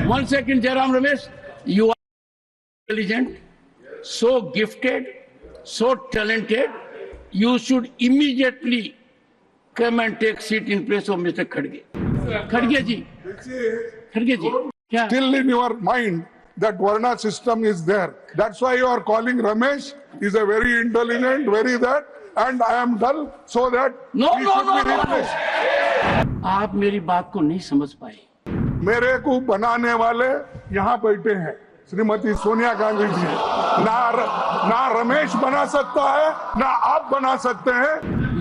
One second, Jairam Ramesh. You are intelligent, so gifted, so talented. You should immediately come and take seat in place of Mr. Khadge. Khadge ji. Khadge ji. Yeah. Still in your mind that Varna system is there. That's why you are calling Ramesh. Is a very intelligent, very that, and I am dull, so that No, he no, should no, be no. replaced. आप मेरी बात को नहीं समझ पाए। मेरे को बनाने वाले यहाँ बैठे हैं, श्रीमती सोनिया गांधी जी। ना रमेश बना सकता है, ना आप बना सकते हैं।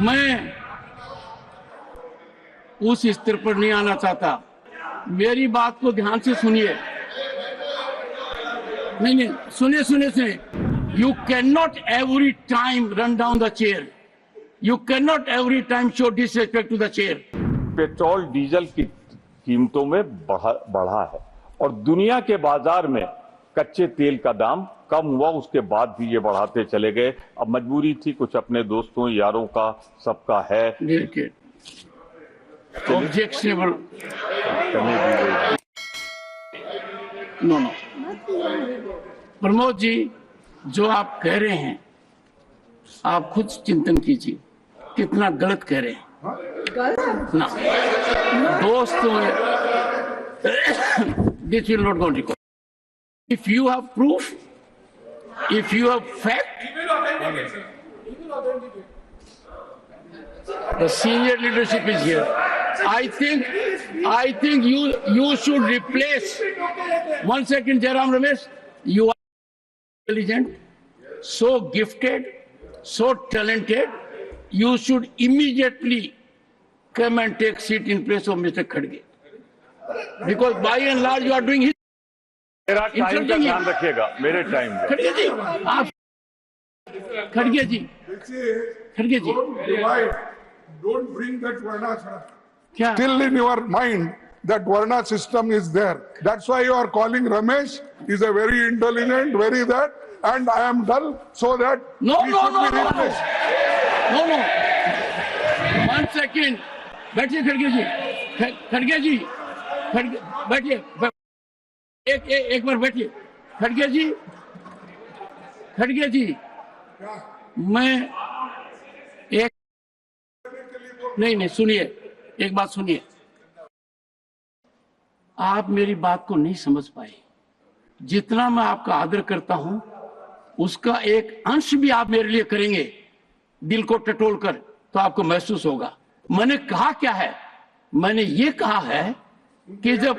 मैं उस स्तर पर नहीं आना चाहता। मेरी बात को ध्यान से सुनिए। नहीं, सुनिए। You cannot every time run down the chair. You cannot every time show disrespect to the chair. Petrol diesel की कीमतों में बढ़ा है और दुनिया के बाजार में कच्चे तेल का दाम कम हुआ, उसके बाद भी ये बढ़ाते चले गए। अब मजबूरी थी, कुछ अपने दोस्तों यारों का सबका है। Objectionable. No. प्रमोद जी, जो आप कह रहे हैं, आप खुद चिंतन कीजिए कितना गलत कह रहे हैं ना। दोस्तों, this will not go on record. If you have proof, if you have fact, the senior leadership is here. I think you should replace. One second, Jairam Ramesh. You are intelligent, so gifted, so talented. You should immediately come and take seat in place of Mr. Khadge. Because by and large you are doing his. मेरा time का ध्यान रखिएगा, मेरे time में। खड़गे जी, आप खड़गे जी। Don't bring that Varna. क्या? Still in your mind that Varna system is there. That's why you are calling Ramesh. Is a very intelligent, very that, and I am dull, so that No. he should be replaced. No. One second. बैठिए खड़गे जी। बैठिए। एक बार बैठिए। खड़गे जी, मैं एक नहीं, सुनिए, एक बात सुनिए। आप मेरी बात को नहीं समझ पाए। जितना मैं आपका आदर करता हूं, उसका एक अंश भी आप मेरे लिए करेंगे दिल को टटोल कर, तो आपको महसूस होगा। मैंने कहा क्या है? मैंने ये कहा है कि जब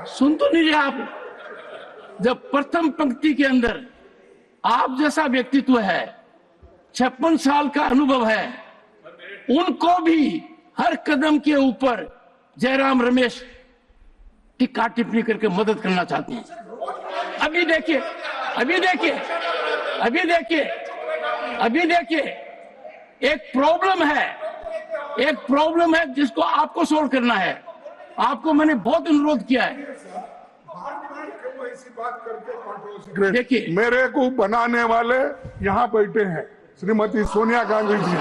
सुन तो नहीं रहे आप, जब प्रथम पंक्ति के अंदर आप जैसा व्यक्तित्व है, 56 साल का अनुभव है, उनको भी हर कदम के ऊपर जयराम रमेश टिक्का टिप्पणी करके मदद करना चाहते हैं। अभी देखिए, एक प्रॉब्लम है जिसको आपको सोल्व करना है। आपको मैंने बहुत अनुरोध किया है। देखिए, मेरे को बनाने वाले यहाँ बैठे हैं, श्रीमती सोनिया गांधी जी।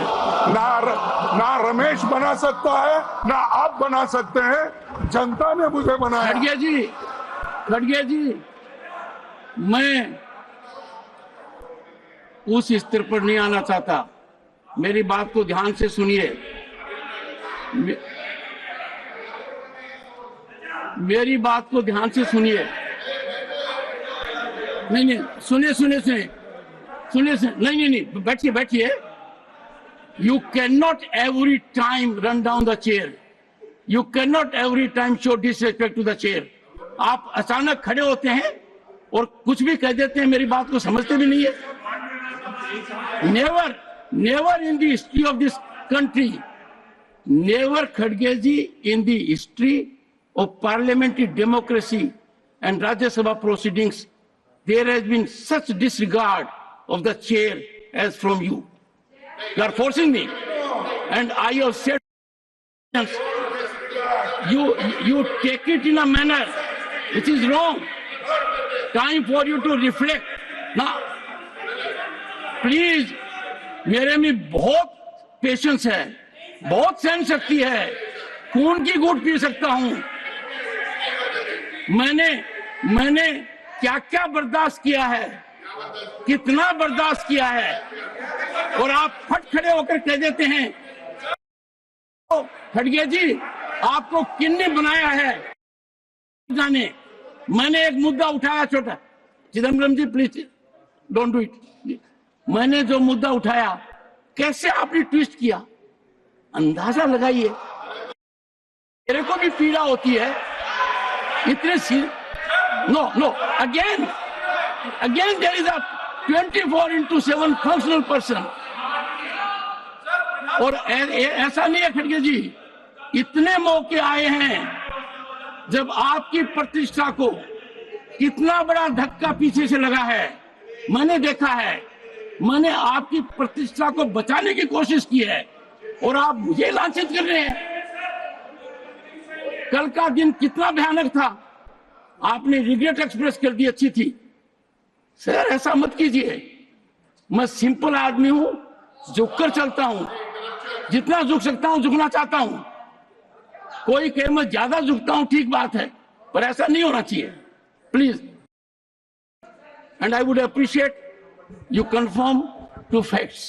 ना रमेश बना सकता है, ना आप बना सकते हैं। जनता ने मुझे बनाया। खड़गे जी, मैं उस स्तर पर नहीं आना चाहता। मेरी बात को ध्यान से सुनिए। मेरी बात को ध्यान से सुनिए। नहीं, सुनिए। बैठिए। You cannot every time run down the chair. You cannot every time show disrespect to the chair. आप अचानक खड़े होते हैं और कुछ भी कह देते हैं, मेरी बात को समझते भी नहीं है। Never in the history of this country, never Khadge ji, in the history of parliamentary democracy and Rajya Sabha proceedings, there has been such disregard of the chair as from you. You are forcing me, and I have said you take it in a manner which is wrong. Time for you to reflect. Now, please, मेरे में बहुत patience है, बहुत सहन शक्ति है, खून की घूंट पी सकता हूं, मैंने क्या क्या बर्दाश्त किया है, कितना बर्दाश्त किया है, और आप फट खड़े होकर कह देते हैं खड़गे जी आपको किन्ने बनाया है। जाने मैंने एक मुद्दा उठाया छोटा, चिदम्बरम जी प्लीज डोंट डू इट। मैंने जो मुद्दा उठाया कैसे आपने ट्विस्ट किया, अंदाजा लगाइए। मेरे को भी पीड़ा होती है इतने no again there is a 24/7 functional person. और ऐसा नहीं है खड़गे जी, इतने मौके आए हैं जब आपकी प्रतिष्ठा को कितना बड़ा धक्का पीछे से लगा है, मैंने देखा है। मैंने आपकी प्रतिष्ठा को बचाने की कोशिश की है और आप मुझे लांछित कर रहे हैं। कल का दिन कितना भयानक था, आपने रिग्रेट एक्सप्रेस कर दी, अच्छी थी। सर ऐसा मत कीजिए, मैं सिंपल आदमी हूं, झुककर चलता हूं, जितना झुक सकता हूं झुकना चाहता हूं। कोई कहे मैं ज्यादा झुकता हूं, ठीक बात है, पर ऐसा नहीं होना चाहिए please. And I would appreciate you conform to facts.